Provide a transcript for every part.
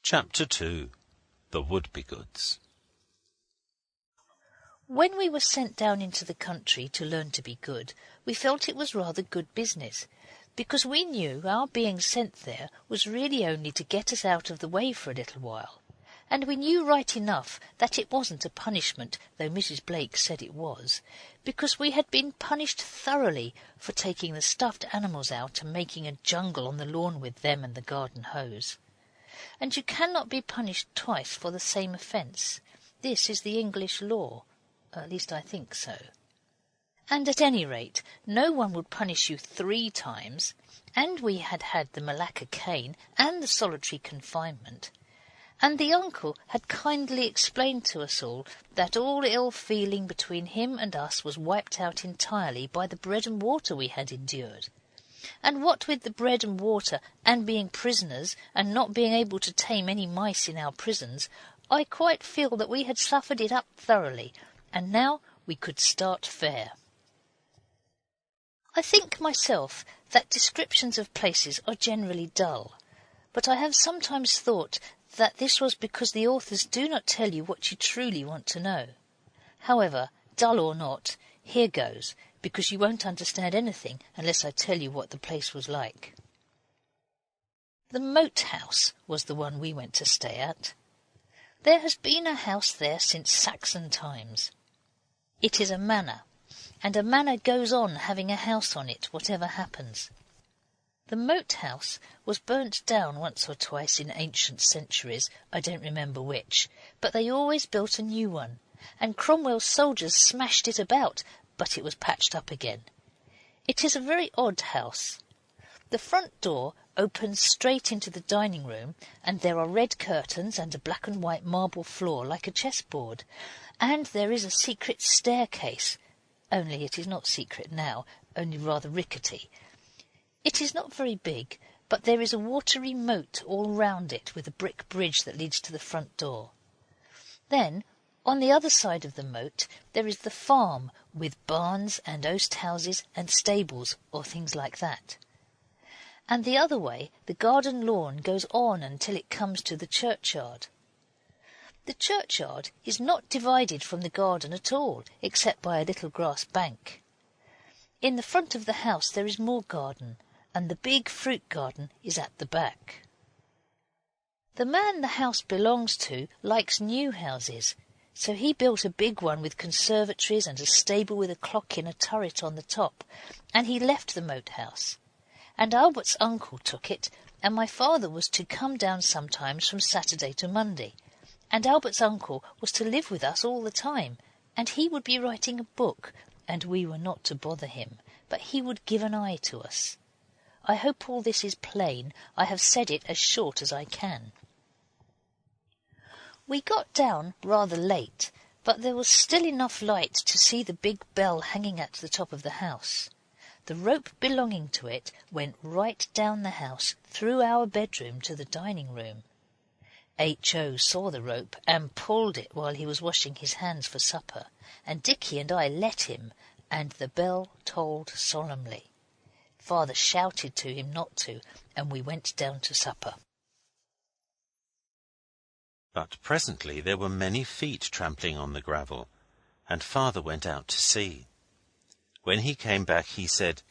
Chapter 2. The Wouldbegoods. When we were sent down into the country to learn to be good, we felt it was rather good business, because we knew our being sent there was really only to get us out of the way for a little while. And we knew right enough that it wasn't a punishment, though Mrs. Blake said it was, because we had been punished thoroughly for taking the stuffed animals out and making a jungle on the lawn with them and the garden hose. And you cannot be punished twice for the same offence. This is the English law. At least I think so. And at any rate, no one would punish you 3 times, and we had had the Malacca cane and the solitary confinement, and the uncle had kindly explained to us all that all ill feeling between him and us was wiped out entirely by the bread and water we had endured. And what with the bread and water and being prisoners and not being able to tame any mice in our prisons, I quite feel that we had suffered it up thoroughly, and now we could start fair. I think myself that descriptions of places are generally dull, but I have sometimes thought that this was because the authors do not tell you what you truly want to know. However, dull or not, here goes, because you won't understand anything unless I tell you what the place was like. The Moat House was the one we went to stay at. There has been a house there since Saxon times. It is a manor, and a manor goes on having a house on it, whatever happens. The Moat House was burnt down once or twice in ancient centuries, I don't remember which, but they always built a new one, and Cromwell's soldiers smashed it about, but it was patched up again. It is a very odd house. The front door opens straight into the dining room, and there are red curtains and a black and white marble floor like a chessboard, and there is a secret staircase, only it is not secret now, only rather rickety. It is not very big, but there is a watery moat all round it with a brick bridge that leads to the front door. Then, on the other side of the moat, there is the farm with barns and oast houses and stables or things like that. And the other way, the garden lawn goes on until it comes to the churchyard. The churchyard is not divided from the garden at all, except by a little grass bank. In the front of the house there is more garden, and the big fruit garden is at the back. The man the house belongs to likes new houses, so he built a big one with conservatories and a stable with a clock in a turret on the top, and he left the Moat House. And Albert's uncle took it, and my father was to come down sometimes from Saturday to Monday, and Albert's uncle was to live with us all the time, and he would be writing a book, and we were not to bother him, but he would give an eye to us. I hope all this is plain. I have said it as short as I can. We got down rather late, but there was still enough light to see the big bell hanging at the top of the house. The rope belonging to it went right down the house, through our bedroom to the dining room. H.O. saw the rope and pulled it while he was washing his hands for supper, and Dickie and I let him, and the bell tolled solemnly. Father shouted to him not to, and we went down to supper. But presently there were many feet trampling on the gravel, and Father went out to see. When he came back he said,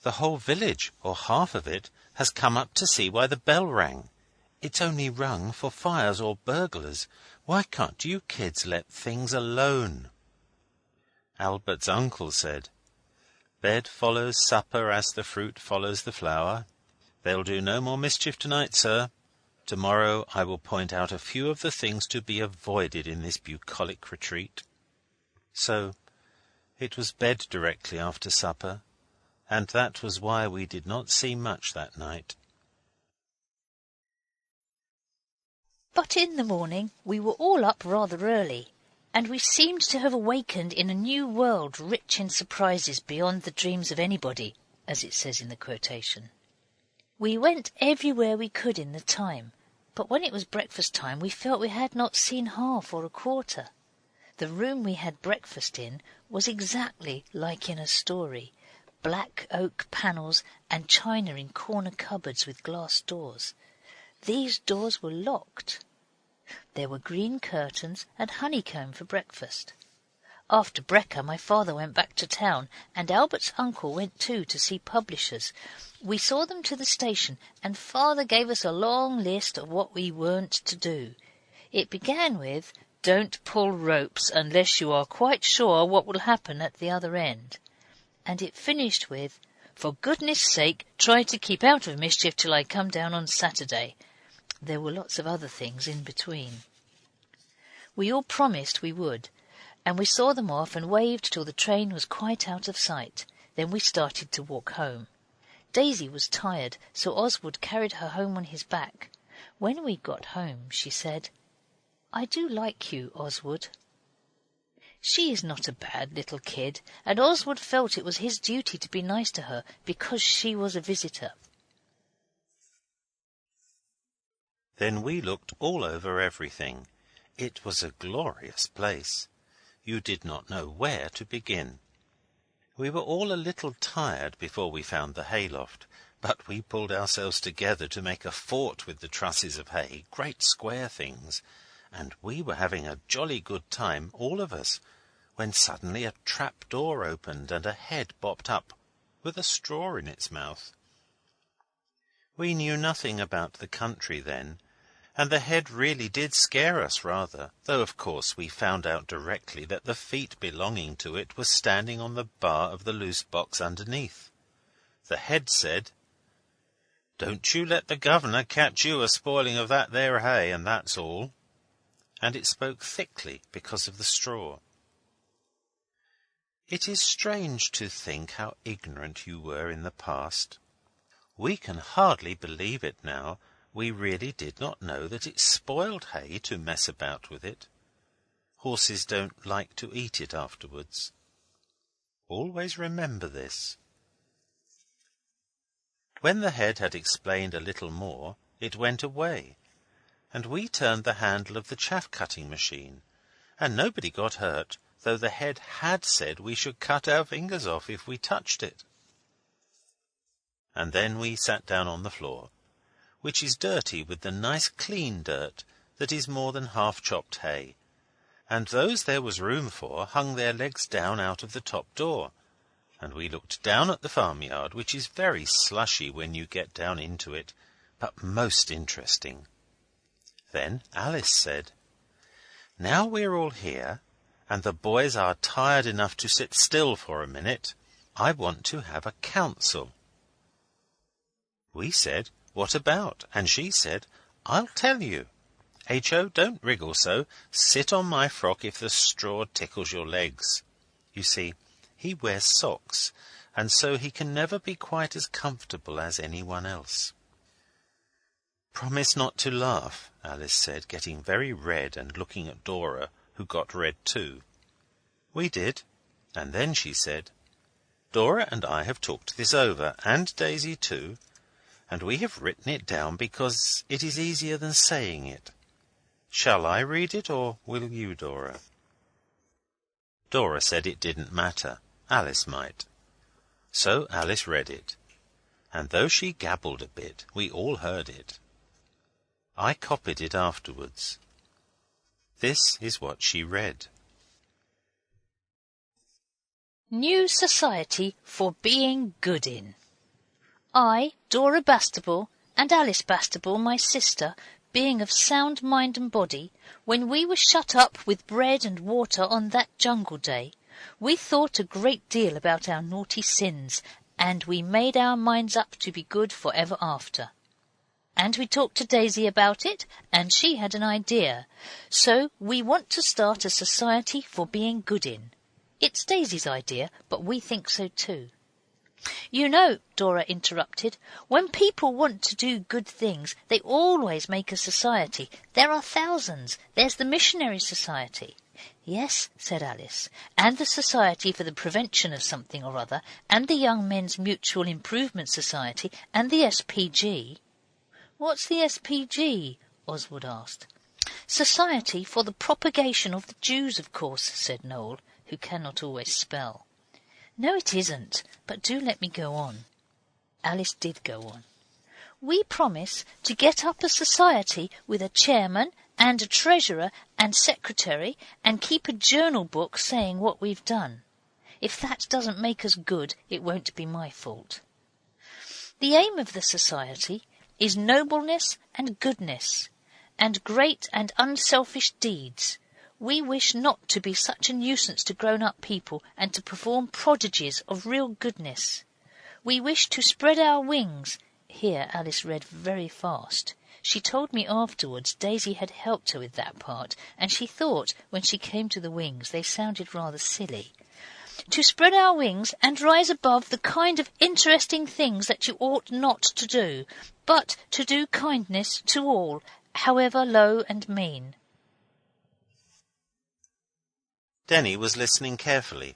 "The whole village, or half of it, has come up to see why the bell rang. It's only rung for fires or burglars. Why can't you kids let things alone?" Albert's uncle said, "Bed follows supper as the fruit follows the flower. They'll do no more mischief tonight, sir. Tomorrow I will point out a few of the things to be avoided in this bucolic retreat." So it was bed directly after supper, and that was why we did not see much that night. But in the morning we were all up rather early, and we seemed to have awakened in a new world rich in surprises beyond the dreams of anybody, as it says in the quotation. We went everywhere we could in the time, but when it was breakfast time we felt we had not seen half or a quarter. The room we had breakfast in was exactly like in a story, black oak panels and china in corner cupboards with glass doors. These doors were locked. There were green curtains and honeycomb for breakfast. After brekker, my father went back to town, and Albert's uncle went too to see publishers. We saw them to the station, and father gave us a long list of what we weren't to do. It began with, "Don't pull ropes unless you are quite sure what will happen at the other end." And it finished with, "For goodness sake, try to keep out of mischief till I come down on Saturday." There were lots of other things in between. We all promised we would, and we saw them off and waved till the train was quite out of sight. Then we started to walk home. Daisy was tired, so Oswald carried her home on his back. When we got home, she said, "I do like you, Oswald." She is not a bad little kid, and Oswald felt it was his duty to be nice to her because she was a visitor. Then we looked all over everything. It was a glorious place. You did not know where to begin. We were all a little tired before we found the hayloft, but we pulled ourselves together to make a fort with the trusses of hay, great square things, and we were having a jolly good time, all of us, when suddenly a trap door opened and a head bopped up with a straw in its mouth. We knew nothing about the country then, and the head really did scare us rather, though of course we found out directly that the feet belonging to it were standing on the bar of the loose box underneath. The head said, "Don't you let the governor catch you a-spoiling of that there hay, and that's all." And it spoke thickly because of the straw. It is strange to think how ignorant you were in the past. We can hardly believe it now. We really did not know that it spoiled hay to mess about with it. Horses don't like to eat it afterwards. Always remember this. When the head had explained a little more, it went away, and we turned the handle of the chaff-cutting machine, and nobody got hurt, though the head had said we should cut our fingers off if we touched it. And then we sat down on the floor, which is dirty with the nice clean dirt that is more than half chopped hay, and those there was room for hung their legs down out of the top door, and we looked down at the farmyard, which is very slushy when you get down into it, but most interesting. Then Alice said, "Now we're all here, and the boys are tired enough to sit still for a minute, I want to have a council." We said, "What about?" And she said, "I'll tell you. H.O., don't wriggle so. Sit on my frock if the straw tickles your legs." You see, he wears socks, and so he can never be quite as comfortable as anyone else. "Promise not to laugh," Alice said, getting very red and looking at Dora, who got red too. We did, and then she said, "Dora and I have talked this over, and Daisy too, and we have written it down because it is easier than saying it. Shall I read it, or will you, Dora?" Dora said it didn't matter. Alice might. So Alice read it, and though she gabbled a bit, we all heard it. I copied it afterwards. This is what she read. New Society for Being Good in. I, Dora Bastable, and Alice Bastable, my sister, being of sound mind and body, when we were shut up with bread and water on that jungle day, we thought a great deal about our naughty sins, and we made our minds up to be good for ever after. And we talked to Daisy about it, and she had an idea. So we want to start a society for being good in. It's Daisy's idea, but we think so too. You know, Dora interrupted, when people want to do good things, they always make a society. There are thousands. There's the Missionary Society. Yes, said Alice, and the Society for the Prevention of Something or Other, and the Young Men's Mutual Improvement Society, and the SPG. What's the SPG? Oswald asked. Society for the Propagation of the Jews, of course, said Noel, who cannot always spell. No, it isn't, but do let me go on. Alice did go on. We promise to get up a society with a chairman and a treasurer and secretary and keep a journal book saying what we've done. If that doesn't make us good, it won't be my fault. The aim of the society is nobleness and goodness, and great and unselfish deeds. We wish not to be such a nuisance to grown-up people and to perform prodigies of real goodness. We wish to spread our wings. Here Alice read very fast. She told me afterwards Daisy had helped her with that part, and she thought when she came to the wings they sounded rather silly. To spread our wings and rise above the kind of interesting things that you ought not to do, but to do kindness to all, however low and mean. Denny was listening carefully.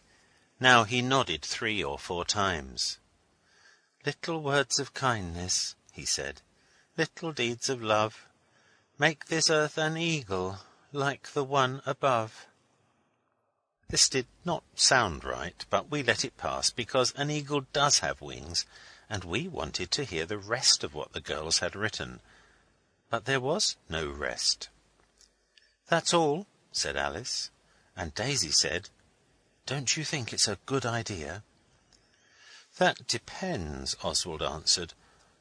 Now he nodded 3 or 4 times. "Little words of kindness," he said. "Little deeds of love. Make this earth an eagle, like the one above." This did not sound right, but we let it pass because an eagle does have wings, and we wanted to hear the rest of what the girls had written. But there was no rest. "That's all," said Alice, and Daisy said, "Don't you think it's a good idea?" "That depends," Oswald answered.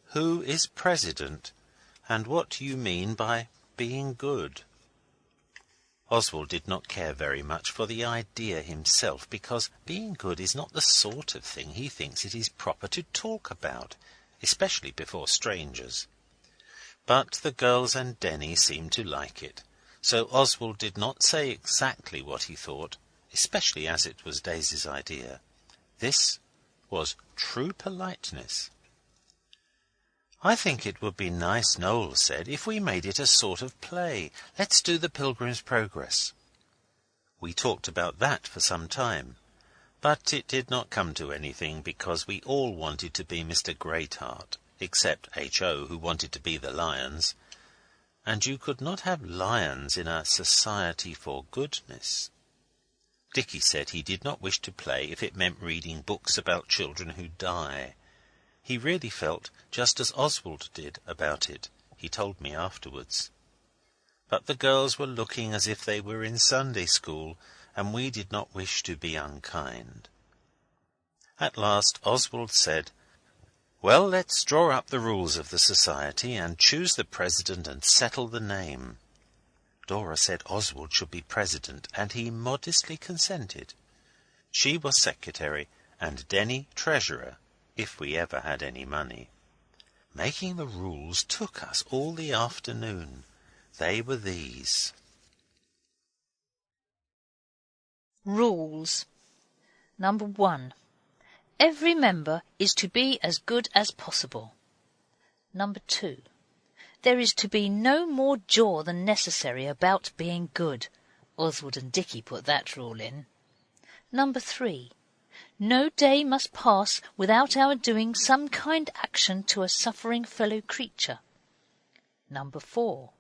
"Who is president, and what you mean by being good?" Oswald did not care very much for the idea himself, because being good is not the sort of thing he thinks it is proper to talk about, especially before strangers. But the girls and Denny seemed to like it, so Oswald did not say exactly what he thought, especially as it was Daisy's idea. This was true politeness. "I think it would be nice," Noel said, "if we made it a sort of play. Let's do the Pilgrim's Progress." We talked about that for some time, but it did not come to anything because we all wanted to be Mr. Greatheart, except H.O., who wanted to be the lions. And you could not have lions in a society for goodness. Dicky said he did not wish to play if it meant reading books about children who die. He really felt just as Oswald did about it, he told me afterwards. But the girls were looking as if they were in Sunday school, and we did not wish to be unkind. At last Oswald said, "Well, let's draw up the rules of the society and choose the president and settle the name." Dora said Oswald should be president, and he modestly consented. She was secretary, and Denny treasurer, if we ever had any money. Making the rules took us all the afternoon. They were these. Rules. Number 1. Every member is to be as good as possible. Number 2. There is to be no more jaw than necessary about being good. Oswald and Dicky put that rule in. Number 3. No day must pass without our doing some kind action to a suffering fellow creature. Number 4.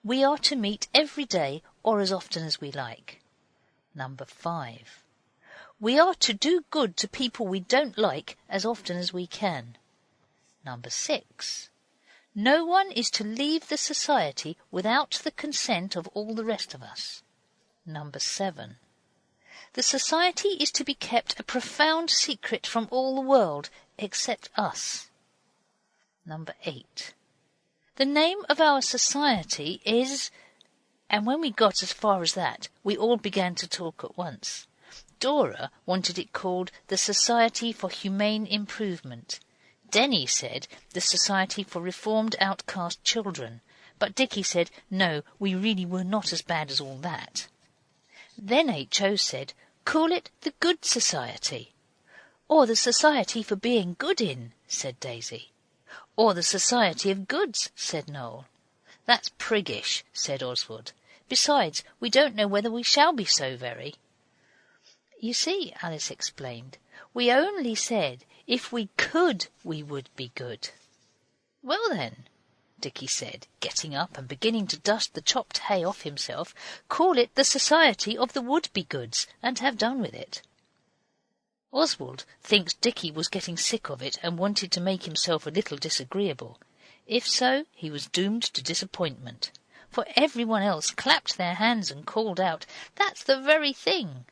We are to meet every day or as often as we like. Number 5. We are to do good to people we don't like as often as we can. Number 6. No one is to leave the society without the consent of all the rest of us. Number 7. The society is to be kept a profound secret from all the world except us. Number 8. The name of our society is... And when we got as far as that, we all began to talk at once. Dora wanted it called the Society for Humane Improvement. Denny said the Society for Reformed Outcast Children. But Dicky said, no, we really were not as bad as all that. Then H.O. said, call it the Good Society. Or the Society for Being Good In, said Daisy. Or the Society of Goods, said Noel. That's priggish, said Oswald. Besides, we don't know whether we shall be so very. You see, Alice explained, we only said if we could we would be good. Well then, Dicky said, getting up and beginning to dust the chopped hay off himself, call it the Society of the Wouldbegoods and have done with it. Oswald thinks Dicky was getting sick of it and wanted to make himself a little disagreeable. If so, he was doomed to disappointment, for everyone else clapped their hands and called out, "That's the very thing!"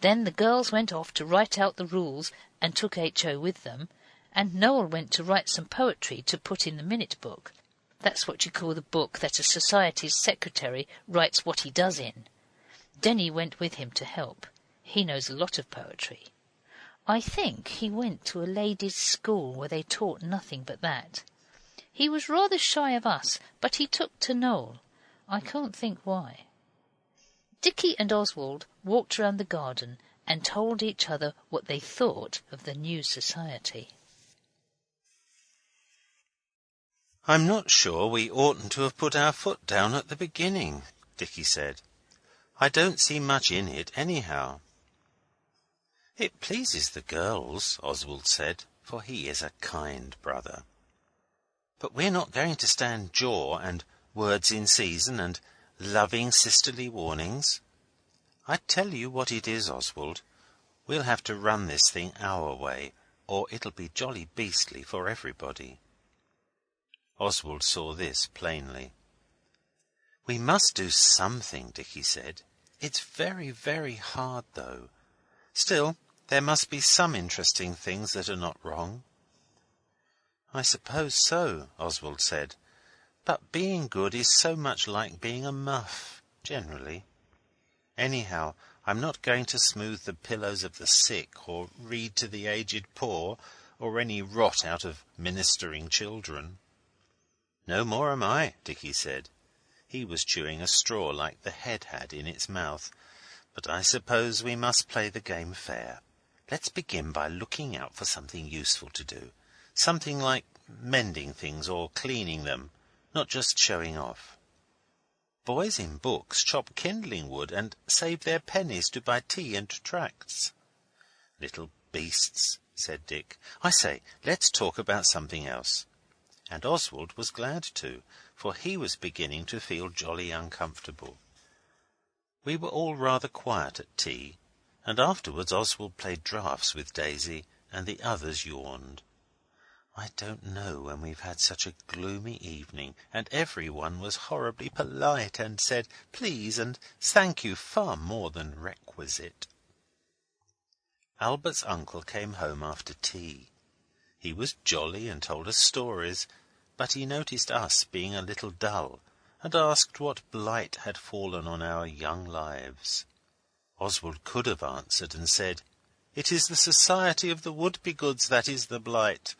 Then the girls went off to write out the rules and took H.O. with them, and Noel went to write some poetry to put in the minute book. That's what you call the book that a society's secretary writes what he does in. Denny went with him to help. He knows a lot of poetry. I think he went to a ladies' school where they taught nothing but that. He was rather shy of us, but he took to Noel. I can't think why. Dickie and Oswald walked round the garden and told each other what they thought of the new society. "I'm not sure we oughtn't to have put our foot down at the beginning," Dickie said. "I don't see much in it, anyhow." "It pleases the girls," Oswald said, for he is a kind brother. "But we're not going to stand jaw and words in season and loving sisterly warnings. I tell you what it is, Oswald, we'll have to run this thing our way, or it'll be jolly beastly for everybody." Oswald saw this plainly. "We must do something," Dickie said. "It's very, very hard, though. Still, there must be some interesting things that are not wrong." "I suppose so," Oswald said. "But being good is so much like being a muff, generally. Anyhow, I'm not going to smooth the pillows of the sick, or read to the aged poor, or any rot out of ministering children." "No more am I," Dickie said. He was chewing a straw like the head had in its mouth. "But I suppose we must play the game fair. Let's begin by looking out for something useful to do. Something like mending things or cleaning them, not just showing off. Boys in books chop kindling wood and save their pennies to buy tea and tracts." "Little beasts," said Dick. "I say, let's talk about something else." And Oswald was glad to, for he was beginning to feel jolly uncomfortable. We were all rather quiet at tea, and afterwards Oswald played draughts with Daisy, and the others yawned. I don't know when we've had such a gloomy evening, and everyone was horribly polite and said please and thank you far more than requisite. Albert's uncle came home after tea. He was jolly and told us stories, but he noticed us being a little dull, and asked what blight had fallen on our young lives. Oswald could have answered and said, "It is the society of the Wouldbegoods that is the blight,"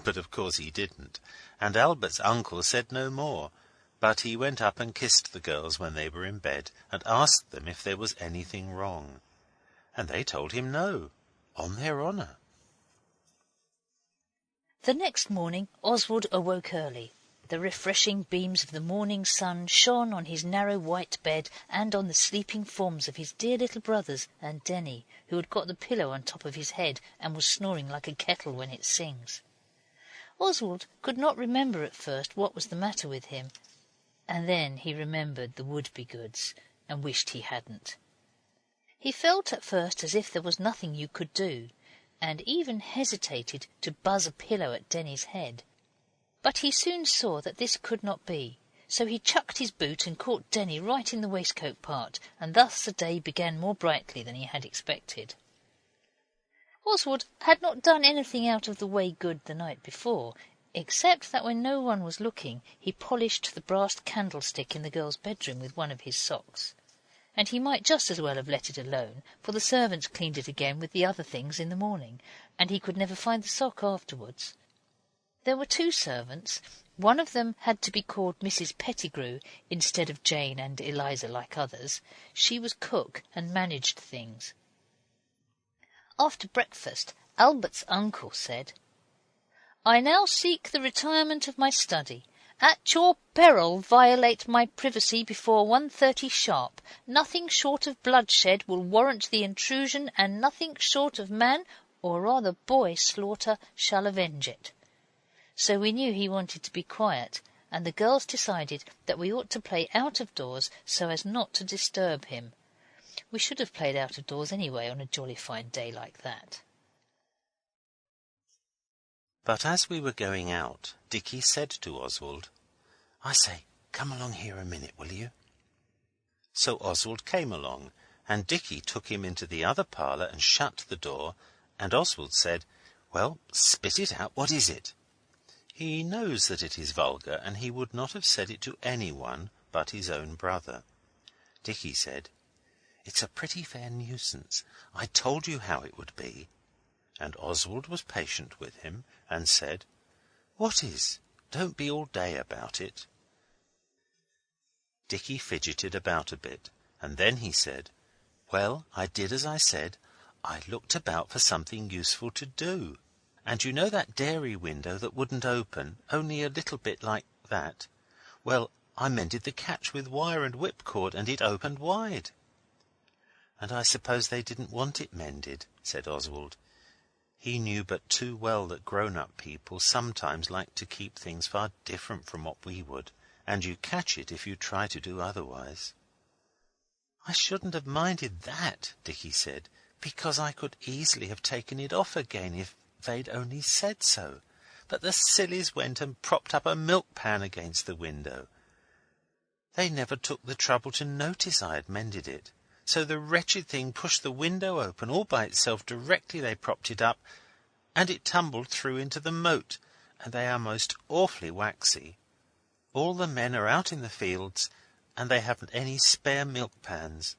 but of course he didn't, and Albert's uncle said no more, but he went up and kissed the girls when they were in bed, and asked them if there was anything wrong. And they told him no, on their honour. The next morning Oswald awoke early. The refreshing beams of the morning sun shone on his narrow white bed and on the sleeping forms of his dear little brothers and Denny, who had got the pillow on top of his head and was snoring like a kettle when it sings. Oswald could not remember at first what was the matter with him, and then he remembered the Wouldbegoods and wished he hadn't. He felt at first as if there was nothing you could do, and even hesitated to buzz a pillow at Denny's head. But he soon saw that this could not be, so he chucked his boot and caught Denny right in the waistcoat part, and thus the day began more brightly than he had expected. Oswald had not done anything out of the way good the night before, except that when no one was looking he polished the brass candlestick in the girls' bedroom with one of his socks. And he might just as well have let it alone, for the servants cleaned it again with the other things in the morning, and he could never find the sock afterwards. There were 2 servants. One of them had to be called Mrs. Pettigrew instead of Jane and Eliza like others. She was cook and managed things. After breakfast, Albert's uncle said, "I now seek the retirement of my study. At your peril violate my privacy before 1:30 sharp. Nothing short of bloodshed will warrant the intrusion, and nothing short of man, or rather boy, slaughter shall avenge it." So we knew he wanted to be quiet, and the girls decided that we ought to play out of doors so as not to disturb him. We should have played out of doors anyway on a jolly fine day like that. But as we were going out, Dicky said to Oswald, "I say, come along here a minute, will you?" So Oswald came along, and Dicky took him into the other parlour and shut the door, and Oswald said, "Well, spit it out, what is it?" He knows that it is vulgar, and he would not have said it to anyone but his own brother. Dicky said, "It's a pretty fair nuisance. I told you how it would be." And Oswald was patient with him and said, "What is? Don't be all day about it." Dicky fidgeted about a bit, and then he said, "Well, I did as I said. I looked about for something useful to do. And you know that dairy window that wouldn't open, only a little bit like that? Well, I mended the catch with wire and whipcord, and it opened wide." "And I suppose they didn't want it mended," said Oswald. He knew but too well that grown-up people sometimes like to keep things far different from what we would, and you catch it if you try to do otherwise. "I shouldn't have minded that," Dicky said, "because I could easily have taken it off again if they'd only said so. But the sillies went and propped up a milk pan against the window. They never took the trouble to notice I had mended it. So the wretched thing pushed the window open all by itself directly they propped it up, and it tumbled through into the moat, and they are most awfully waxy. All the men are out in the fields, and they haven't any spare milk pans.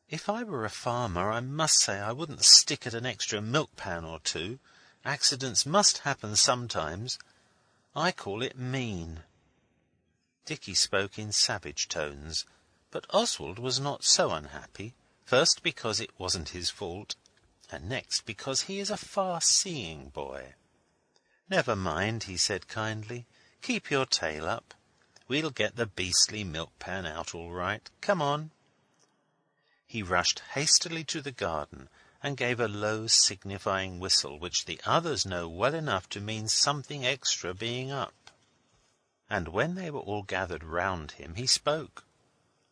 If I were a farmer, I must say I wouldn't stick at an extra milk pan or two. Accidents must happen sometimes. I call it mean." Dicky spoke in savage tones, but Oswald was not so unhappy, first because it wasn't his fault, and next because he is a far-seeing boy. "Never mind," he said kindly. "Keep your tail up. We'll get the beastly milk pan out all right. Come on." He rushed hastily to the garden and gave a low signifying whistle, which the others know well enough to mean something extra being up. And when they were all gathered round him, he spoke.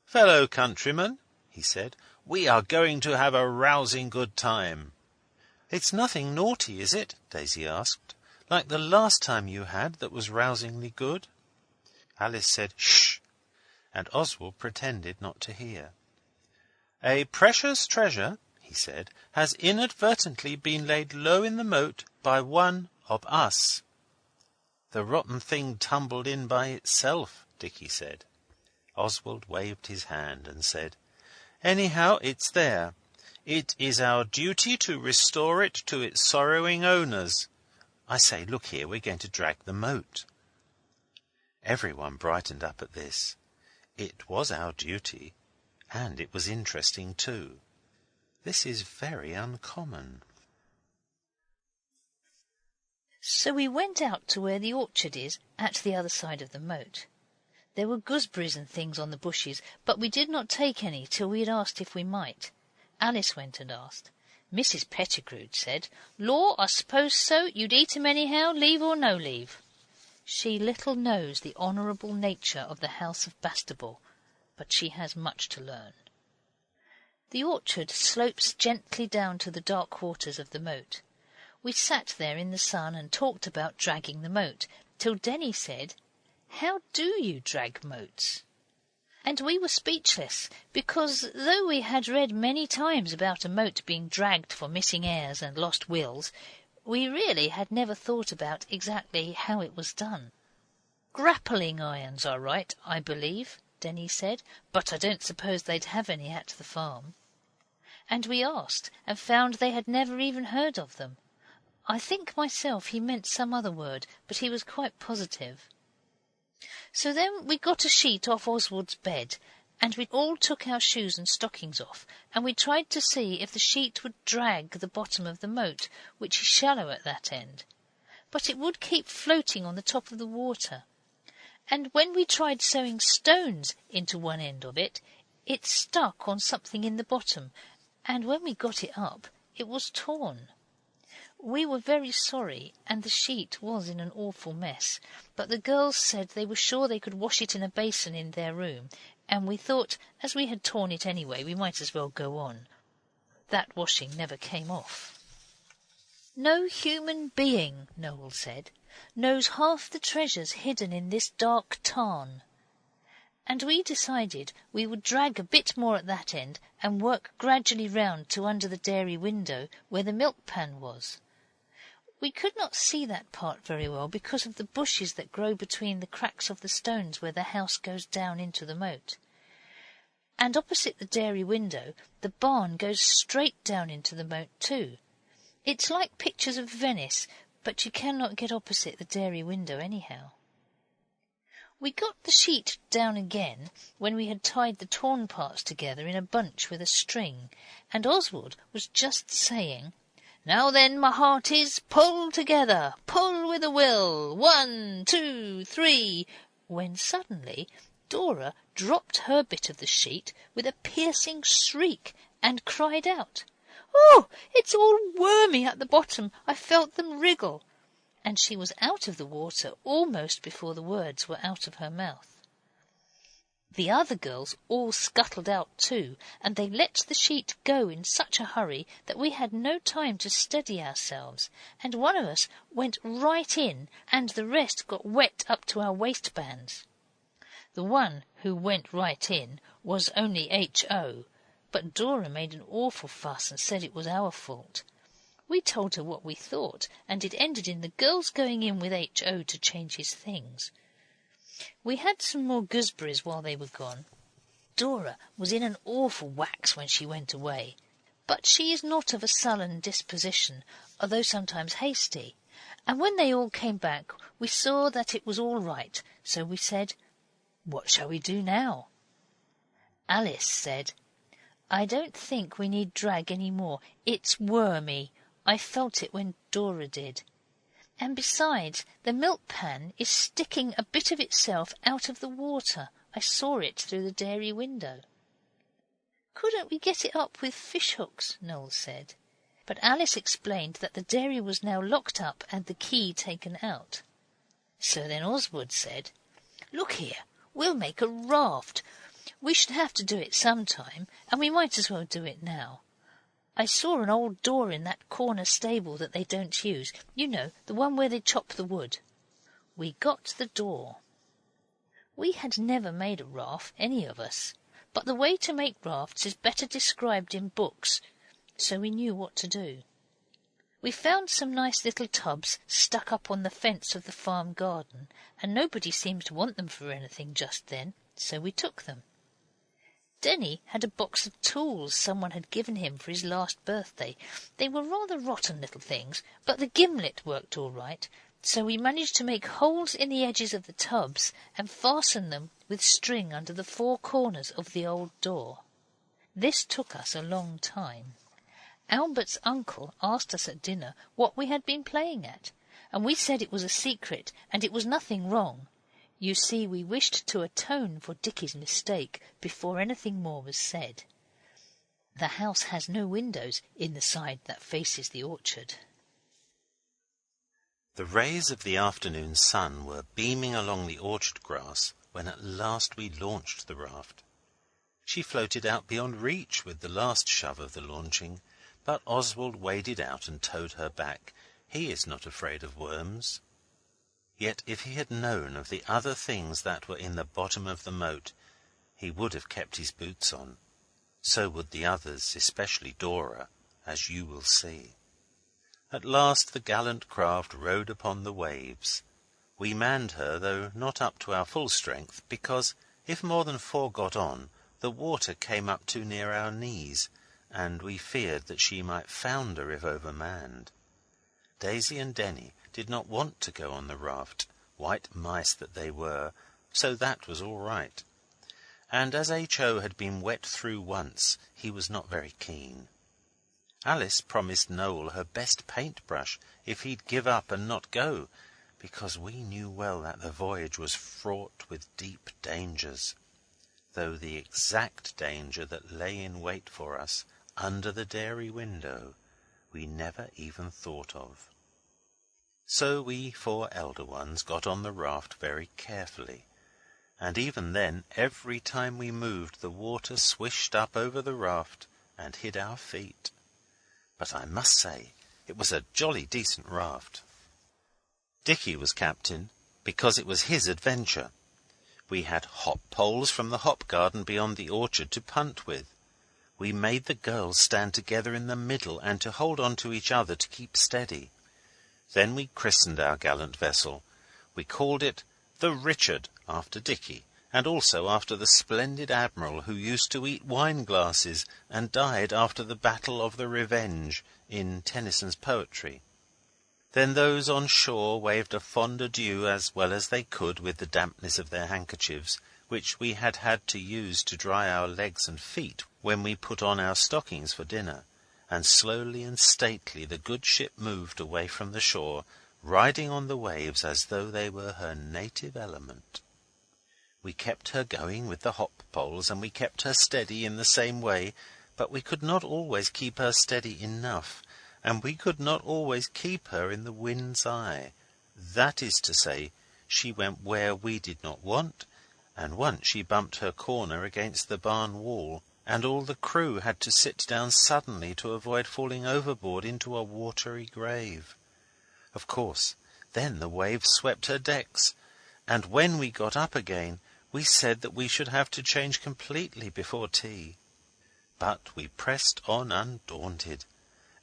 "Fellow countrymen," he said, "we are going to have a rousing good time." "It's nothing naughty, is it?" Daisy asked. "Like the last time you had that was rousingly good?" Alice said, "Shh!" and Oswald pretended not to hear. "A precious treasure," he said, "has inadvertently been laid low in the moat by one of us." "The rotten thing tumbled in by itself," Dicky said. Oswald waved his hand and said, "Anyhow, it's there. It is our duty to restore it to its sorrowing owners. I say, look here, we're going to drag the moat." Everyone brightened up at this. It was our duty, and it was interesting too. This is very uncommon. So we went out to where the orchard is, at the other side of the moat. There were gooseberries and things on the bushes, but we did not take any till we had asked if we might. Alice went and asked. Mrs. Pettigrew said, "Law, I suppose so. You'd eat 'em anyhow, leave or no leave." She little knows the honourable nature of the house of Bastable, but she has much to learn. The orchard slopes gently down to the dark waters of the moat. We sat there in the sun and talked about dragging the moat, till Denny said, "How do you drag moats?" And we were speechless, because though we had read many times about a moat being dragged for missing heirs and lost wills, we really had never thought about exactly how it was done. "Grappling irons are right, I believe," Denny said, "but I don't suppose they'd have any at the farm." And we asked, and found they had never even heard of them. I think myself he meant some other word, but he was quite positive. So then we got a sheet off Oswald's bed, and we all took our shoes and stockings off, and we tried to see if the sheet would drag the bottom of the moat, which is shallow at that end. But it would keep floating on the top of the water. And when we tried sewing stones into one end of it, it stuck on something in the bottom, and when we got it up, it was torn. We were very sorry, and the sheet was in an awful mess, but the girls said they were sure they could wash it in a basin in their room, and we thought, as we had torn it anyway, we might as well go on. That washing never came off. No human being, Noel said, knows half the treasures hidden in this dark tarn. And we decided we would drag a bit more at that end and work gradually round to under the dairy window where the milk pan was. We could not see that part very well because of the bushes that grow between the cracks of the stones where the house goes down into the moat. And opposite the dairy window, the barn goes straight down into the moat too. It's like pictures of Venice, but you cannot get opposite the dairy window anyhow. We got the sheet down again when we had tied the torn parts together in a bunch with a string, and Oswald was just saying, "Now then, my hearties, pull together, pull with a will, 1, 2, 3, when suddenly Dora dropped her bit of the sheet with a piercing shriek and cried out, "Oh, it's all wormy at the bottom. I felt them wriggle." And she was out of the water almost before the words were out of her mouth. The other girls all scuttled out too, and they let the sheet go in such a hurry that we had no time to steady ourselves, and one of us went right in, and the rest got wet up to our waistbands. The one who went right in was only H.O., but Dora made an awful fuss and said it was our fault. We told her what we thought, and it ended in the girls going in with H.O. to change his things. We had some more gooseberries while they were gone. Dora was in an awful wax when she went away, but she is not of a sullen disposition, although sometimes hasty, and when they all came back we saw that it was all right, so we said, "What shall we do now?" Alice said, "I don't think we need drag any more. It's wormy. I felt it when Dora did. And besides, the milk pan is sticking a bit of itself out of the water. I saw it through the dairy window." "Couldn't we get it up with fish hooks?" Noel said. But Alice explained that the dairy was now locked up and the key taken out. So then Oswald said, "Look here, we'll make a raft. We should have to do it sometime, and we might as well do it now. I saw an old door in that corner stable that they don't use. You know, the one where they chop the wood." We got the door. We had never made a raft, any of us, but the way to make rafts is better described in books, so we knew what to do. We found some nice little tubs stuck up on the fence of the farm garden, and nobody seemed to want them for anything just then, so we took them. Denny had a box of tools someone had given him for his last birthday. They were rather rotten little things, but the gimlet worked all right, so we managed to make holes in the edges of the tubs and fasten them with string under the 4 corners of the old door. This took us a long time. Albert's uncle asked us at dinner what we had been playing at, and we said it was a secret and it was nothing wrong. You see, we wished to atone for Dicky's mistake before anything more was said. The house has no windows in the side that faces the orchard. The rays of the afternoon sun were beaming along the orchard grass when at last we launched the raft. She floated out beyond reach with the last shove of the launching, but Oswald waded out and towed her back. He is not afraid of worms. Yet if he had known of the other things that were in the bottom of the moat, he would have kept his boots on. So would the others, especially Dora, as you will see. At last the gallant craft rode upon the waves. We manned her, though not up to our full strength, because if more than 4 got on, the water came up too near our knees, and we feared that she might founder if overmanned. Daisy and Denny did not want to go on the raft, white mice that they were, so that was all right. And as H.O. had been wet through once, he was not very keen. Alice promised Noel her best paintbrush if he'd give up and not go, because we knew well that the voyage was fraught with deep dangers, though the exact danger that lay in wait for us under the dairy window we never even thought of. So we 4 elder ones got on the raft very carefully, and even then every time we moved the water swished up over the raft and hid our feet. But I must say It was a jolly decent raft. Dicky was captain because it was his adventure. We had hop poles from the hop garden beyond the orchard to punt with. We made the girls stand together in the middle and to hold on to each other to keep steady. Then we christened our gallant vessel. We called it the Richard, after Dicky, and also after the splendid admiral who used to eat wine glasses and died after the Battle of the Revenge in Tennyson's poetry. Then those on shore waved a fond adieu as well as they could with the dampness of their handkerchiefs, which we had had to use to dry our legs and feet when we put on our stockings for dinner, and slowly and stately the good ship moved away from the shore, riding on the waves as though they were her native element. We kept her going with the hop poles, and we kept her steady in the same way, but we could not always keep her steady enough, and we could not always keep her in the wind's eye. That is to say, she went where we did not want, and once she bumped her corner against the barn wall, and all the crew had to sit down suddenly to avoid falling overboard into a watery grave. Of course, then the waves swept her decks, and when we got up again, we said that we should have to change completely before tea. But we pressed on undaunted,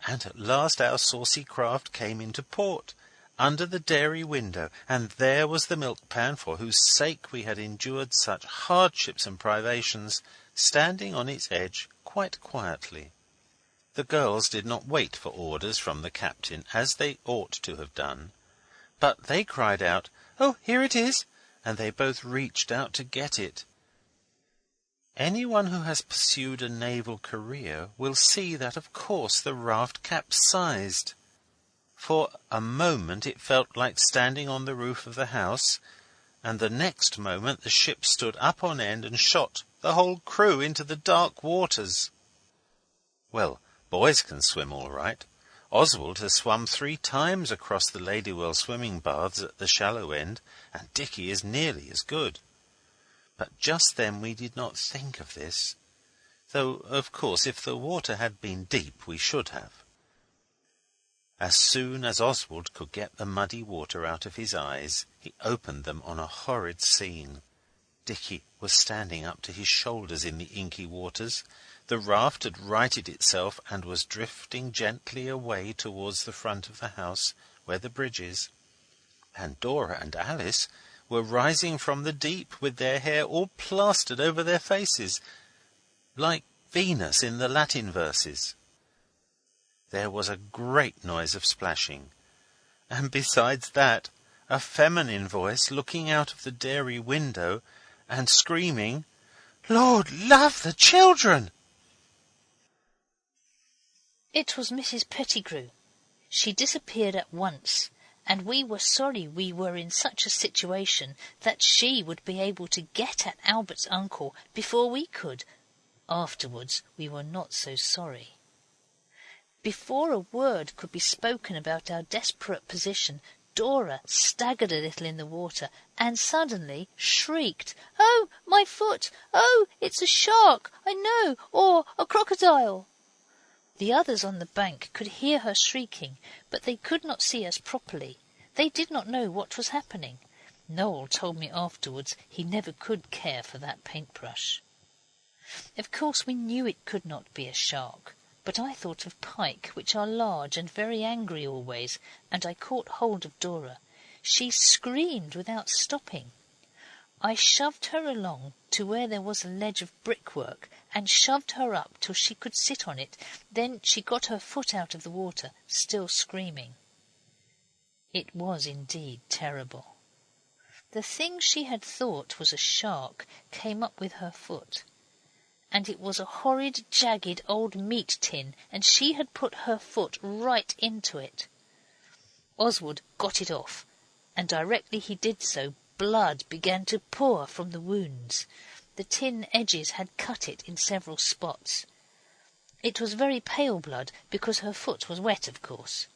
and at last our saucy craft came into port, under the dairy window, and there was the milk pan for whose sake we had endured such hardships and privations, standing on its edge quite quietly. The girls did not wait for orders from the captain, as they ought to have done, but they cried out, "Oh, here it is!" and they both reached out to get it. Anyone who has pursued a naval career will see that, of course, the raft capsized. For a moment it felt like standing on the roof of the house, and the next moment the ship stood up on end and shot the whole crew into the dark waters. Well, boys can swim all right. Oswald has swum 3 times across the Ladywell swimming baths at the shallow end, and Dicky is nearly as good. But just then we did not think of this, though, of course, if the water had been deep, we should have. As soon as Oswald could get the muddy water out of his eyes, he opened them on a horrid scene. Dicky was standing up to his shoulders in the inky waters. The raft had righted itself and was drifting gently away towards the front of the house, where the bridge is. And Dora and Alice were rising from the deep, with their hair all plastered over their faces, like Venus in the Latin verses. There was a great noise of splashing, and besides that, a feminine voice looking out of the dairy window and screaming, "Lord love the children!" It was Mrs. Pettigrew. She disappeared at once, and we were sorry we were in such a situation that she would be able to get at Albert's uncle before we could. Afterwards we were not so sorry. Before a word could be spoken about our desperate position, Dora staggered a little in the water and suddenly shrieked, "Oh, my foot! Oh, it's a shark, I know, or a crocodile!" The others on the bank could hear her shrieking, but they could not see us properly. They did not know what was happening. Noel told me afterwards he never could care for that paintbrush. Of course we knew it could not be a shark, but I thought of pike, which are large and very angry always, and I caught hold of Dora. She screamed without stopping. I shoved her along to where there was a ledge of brickwork and shoved her up till she could sit on it. Then she got her foot out of the water, still screaming. It was indeed terrible. The thing she had thought was a shark came up with her foot, and it was a horrid, jagged old meat tin, and she had put her foot right into it. Oswald got it off, and directly he did so, blood began to pour from the wounds. The tin edges had cut it in several spots. It was very pale blood, because her foot was wet, of course.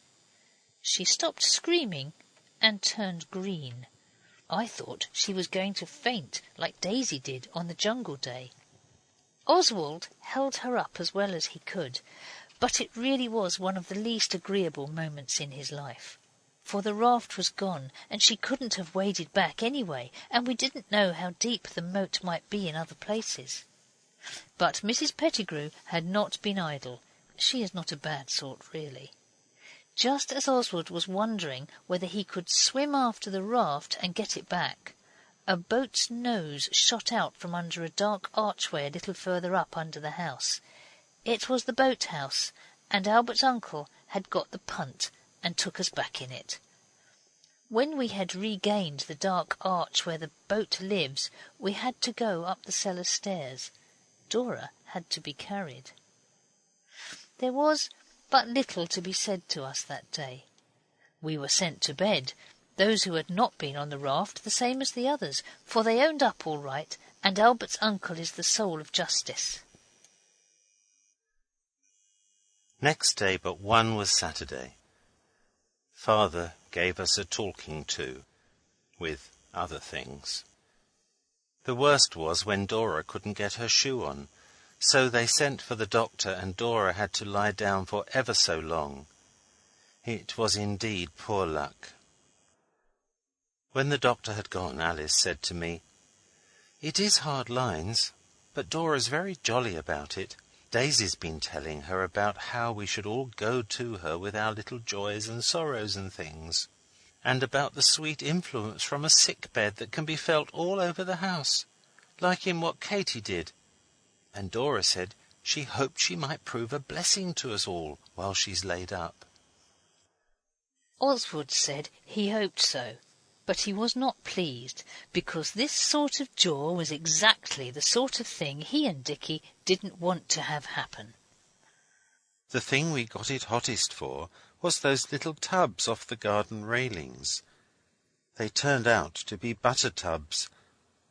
She stopped screaming and turned green. I thought she was going to faint, like Daisy did on the Jungle Day. Oswald held her up as well as he could, But it really was one of the least agreeable moments in his life. For the raft was gone, and she couldn't have waded back anyway, and we didn't know how deep the moat might be in other places. But Mrs. Pettigrew had not been idle. She is not a bad sort, really. Just as Oswald was wondering whether he could swim after the raft and get it back, a boat's nose shot out from under a dark archway a little further up under the house. It was the boathouse, and Albert's uncle had got the punt and took us back in it. When we had regained the dark arch where the boat lives, we had to go up the cellar stairs. Dora had to be carried. There was but little to be said to us that day. We were sent to bed, those who had not been on the raft the same as the others, for they owned up all right, and Albert's uncle is the soul of justice. Next day but one was Saturday. Father gave us a talking to, with other things. The worst was when Dora couldn't get her shoe on, so they sent for the doctor and Dora had to lie down for ever so long. It was indeed poor luck. When the doctor had gone, Alice said to me, "It is hard lines, but Dora's very jolly about it. Daisy's been telling her about how we should all go to her with our little joys and sorrows and things, and about the sweet influence from a sick bed that can be felt all over the house, like in what Katy did. And Dora said she hoped she might prove a blessing to us all while she's laid up." Oswald said he hoped so, but he was not pleased, because this sort of jaw was exactly the sort of thing he and Dicky didn't want to have happen. The thing we got it hottest for was those little tubs off the garden railings. They turned out to be butter tubs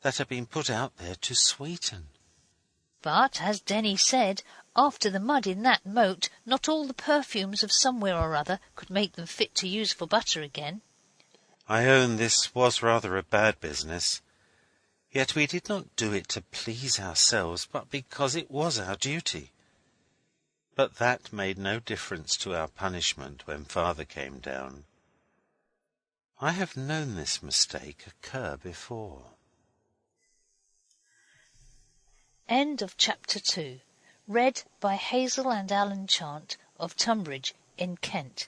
that had been put out there to sweeten. But, as Denny said, after the mud in that moat, not all the perfumes of somewhere or other could make them fit to use for butter again. I own this was rather a bad business, yet we did not do it to please ourselves, but because it was our duty. But that made no difference to our punishment when Father came down. I have known this mistake occur before. End of chapter 2. Read by Hazel and Alan Chant of Tunbridge in Kent.